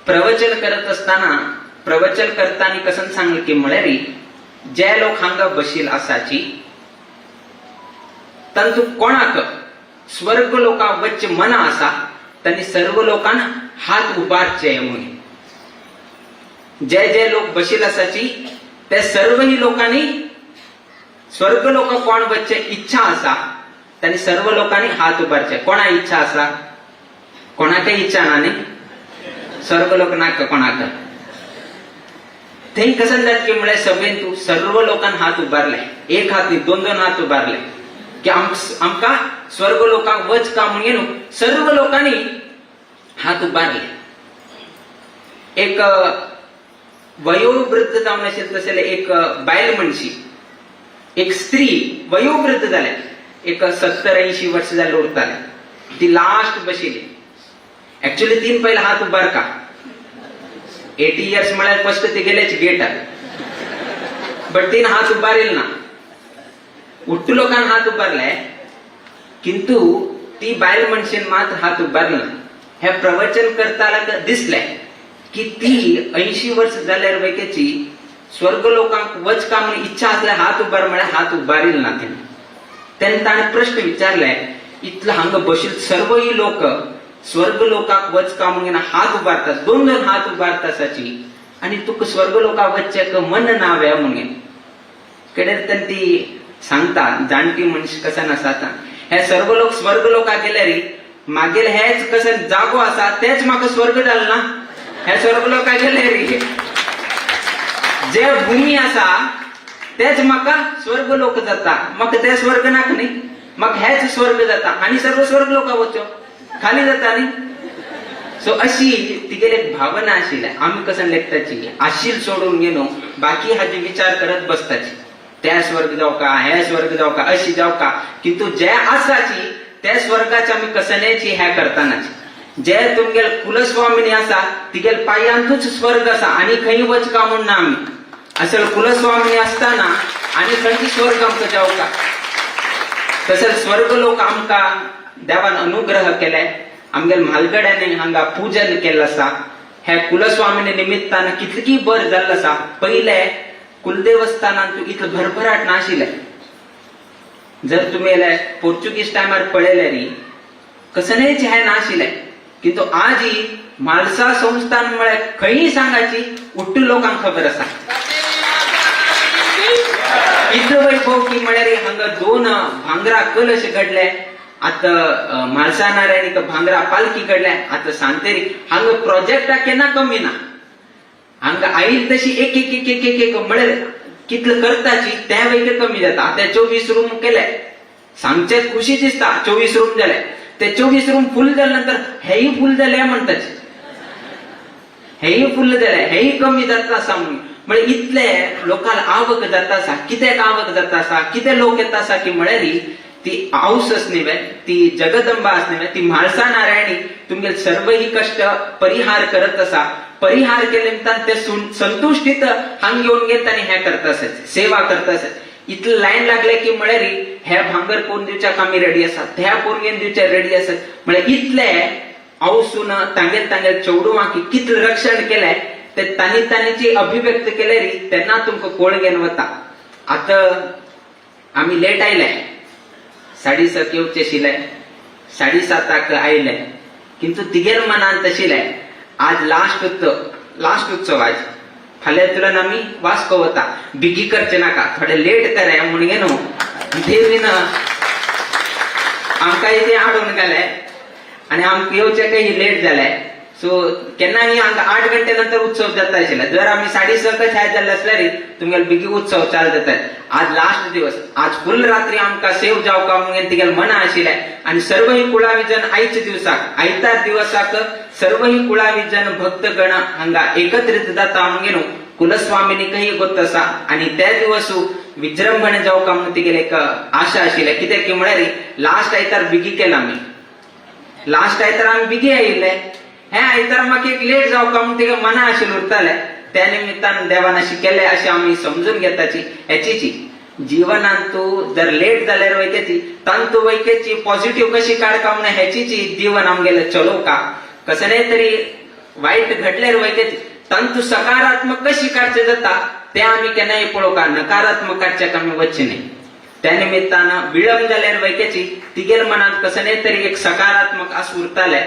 प्रवचन करत असताना प्रवचन करताना कसन सांगलें की म्हळ्यार जे लोक हांगा बशील आसाची तातूंत कोणाक स्वर्ग लोकां वच्चे मना आसा तांणी सर्व लोकांना हात उबारचे म्हणून जे लोक बशील आसाची ते सर्वही लोकांनी स्वर्ग लोक कोण वच्चे इच्छा आसा त्यांनी सर्व लोकांनी हात उबारचे कोणा इच्छा आसा कोणाकय इच्छा ना न्ही स्वर्ग लोक नाका कोणाक थंय कसन जात की म्हळ्यार सभेन तू सर्व लोकांनी हात उबारले एक हात न्ही दोन हात उबारले की आमकां स्वर्ग लोकांक वच का म्हणून सर्व लोकांनी हात उबारले एक वयोवृद्ध जावन आशिल्ले तशें एक बायल मनशी एक स्त्री वयोवृद्ध जाले एक 70-80 वर्ष जाले उरताले ती लास्ट बशिली एक्चुअली तीन पहिले हात उबारका 80 इयर्स म्हळ्यार फर्स्ट ती गेल्याची गेटार बट तीन हात उबारिल ना उठ्ठ लोकांना हात उबारले किंतु ती बायल मनशेन मात्र हात उबारले ना हे प्रवचन करताना दिसले की ती 80 वर्ष जाल्यार वैकेची स्वर्ग लोकांक वच का म्हणून इच्छा असल्या हात उबार म्हळ्यार हात उबारील ना तेन्ना ताणें प्रश्न विचारले इतलो हांगा बशील सर्वही लोक स्वर्ग लोकांक वच का म्हणून हात उबारतात दोन हात उबारतासाची आणि तुका स्वर्ग लोकांक वचचेक मन नावे म्हणून कडेन ती सांगता जाणटी मनीस कसन आसा हे सर्व लोक स्वर्ग लोकांक गेल्यार मागीर हेच कसन जागो आसा तेच म्हाका स्वर्ग जाल ना हे स्वर्ग लोकांक गेल्यार जे भूमी आसा तेच म्हाका स्वर्ग लोक जाता म्हाका ते स्वर्ग नाका न्ही म्हाका हेच स्वर्ग जाता आणि सर्व स्वर्ग लोकां वचो खाली जाता न्ही सो अशी तिगेली एक भावना आशिल्ली आमी कसन लेखताची आशिल सोडून गेलो बाकी हाजे विचार करत बसताची त्या स्वर्ग जावका हे स्वर्ग जावका अशी जावका किंतु जे आसाची त्या स्वर्गाची आमी कसनेची हे करतानाची जे तुमगेल कुलस्वामिनी आसा तिगेल पायांतूच स्वर्ग आसा आणि खंय वच का म्हणून आमी असल कुलस्वामिनी असताना आणि खंयची स्वर्ग आमकां जावका तसं स्वर्ग लोक आमकां देवान अनुग्रह केले आमगेल म्हालगड्याने हांगा पूजन केल्लें आसा हे कुलस्वामिनी निमित्तान कितकी बर जाल्लो आसा पहिले कुलदेवस्थानांत इतलो भरभराट नाशिल्ले जर तुम्ही पोर्चुगीज टायमार पळयले री कसलेच हे नाशिले किंतु आज ही म्हालसा संस्थान म्हळ्यार खंयी सांगाची उट्टू लोकांक खबर आसा इतलो वैभव की म्हळ्यार हांगा 2 भांगरा कलश घडले आता म्हालसा नारायणीक भांगरा पालखी घडल्या आता सांतेरी हांगा प्रोजेक्टा केन्ना कमी ना हांगा आईल तशी एक एक एक एक एक एक म्हळ्यार कितलं करताची त्या वेळी कमी जाता आता 24 रूम केले सांगचे खुशी दिसता 24 रूम झाले ते 24 रूम फुल झाल्यानंतर हेही फुल झाले म्हणताचे हेही फुल झाले हेही कमी जाता असा म्हणजे इतले लोकांना आवक जाता असा कित्याक आवक जाता असा किती लोक येता असा की म्हळ्यार ती औस असणे ती जगदंबा असणे ती म्हालसा नारायणी तुमगे सर्व ही कष्ट परिहार करत असा परिहार केले ते संतुष्टीत हांग घेऊन घेत आणि हे करत असत सेवा करत असत इतलं लाईन लागले की म्हळ्यार ह्या भांगर कोण दिवच्याक आमी रेडी आसा त्या पोरगेन दिवच्या रेडी असत म्हळ्यार इतले औसून तांगेल तांगेल चौडुवा की कितलं रक्षण केलंय ते तांणी तांणीची अभिव्यक्त केले री तेन्ना तुमकां कोण घेवन वता आता आमी लेट आयले 6:30 येवचे आशिल्ले 7:30 आयले किंतु तिगेर मनान तशिले आज लास्ट उत्सव आज फाल्यां तुला आमी वास्को वता बिगी करचे नाका थोडे लेट करे म्हणगे न्हू देवीन आमकां इथे हाडून गेले आणि आमकां येवचे काही लेट जाले सो केन्नाय हांगा 8 घंटे नंतर उत्सव जाता आशिल्ले जर आमी 6:30 ह्या जाल्ले असल्यार तुमगेले बिगी उत्सव चालू जातात आज लास्ट दिवस आज फुल रात्री आमकां सेव जावका म्हणून तिगेले मना आशिल्ले आणि सर्व ही कुळावी जन आयच्या दिवसाक आयतार दिवसाक सर्व ही कुळावी जन भक्तगण हांगा एकत्रित जाता म्हणून कुलस्वामिनीकही गोत आसा आणि त्या दिवस विजृंभणे जावका म्हणून तिगेले एक आशा आशिल्ले कित्याक की म्हळ्यार लास्ट आयतार बिगी केला आमी लास्ट आयतार आमी बिगी आयिल्ले हे आयतार म्हाका एक लेट जावका म्हणून तिगे मना आशिल्ले उरताले त्या निमित्तान देवान अशी केले अशी आम्ही समजून घेताची याचीची जीवनात तू जर लेट जाल्यार वयकेची तंतू वयकेची पॉझिटिव्ह कशी काढका म्हणून ह्याचीची जीवन आमगेले चलोवका कसले तरी वाईट घडल्यार वयकेची तंतू सकारात्मक कशी काडचे जाता ते आम्ही केन्नाय पळोवका नकारात्मक काडच्याक आमी वचचे न्ही त्या निमित्तान विळंब जाल्यार वयकेची तिगेर मनात कसले तरी एक सकारात्मक आस उरताले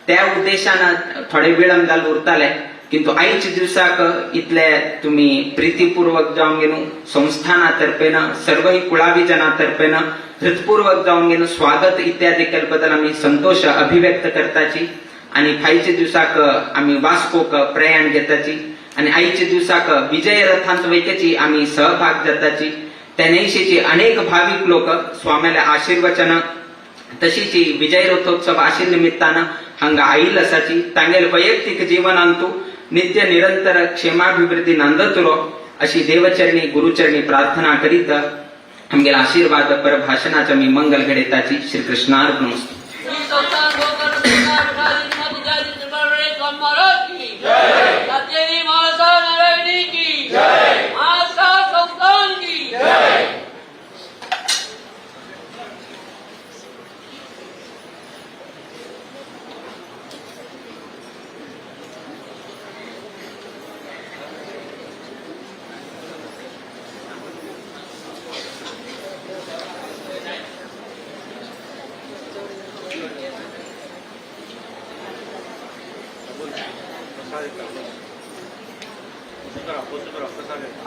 त्या उद्देशान थोडे विळंब जाल्ले उरताले किंतु आयच्या दिवसाक इतले तुम्ही प्रीतीपूर्वक जावन घेवन संस्थानातर्फेन सर्व ही कुळावी जनातर्फेन हृदपूर्वक जावन घेवन स्वागत इत्यादी केले बद्दल आम्ही संतोष अभिव्यक्त करताची आणि फायच्या दिवसाक आम्ही वास्कोक प्रयाण घेताची आणि आयच्या दिवसाक विजय रथांत वयकेची आम्ही सहभाग जाताची त्यानेशीची अनेक भाविक लोक स्वामीला आशीर्वचन तशीची विजय रथोत्सव आशिल निमित्तान हांगा आईल असाची तांगेल वैयक्तिक जीवनांतू नित्य निरंतर क्षेमाभिवृद्धी नांदतुरो अशी देवचरणी गुरुचरणी प्रार्थना करीत आमगेला आशीर्वाद पर भाषणाचा मी मंगल घडेताची श्री कृष्णार्पणमस्तु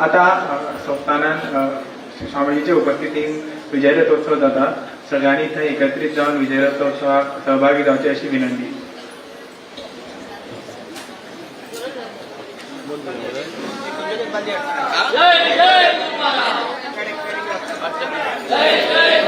आता संस्थानात स्वामीजीच्या उपस्थितीत विजय रथोत्सव जाता सगळ्यांनी थंय एकत्रित जाऊन विजय रथोत्सवात सहभागी जावचे अशी विनंती. जय जय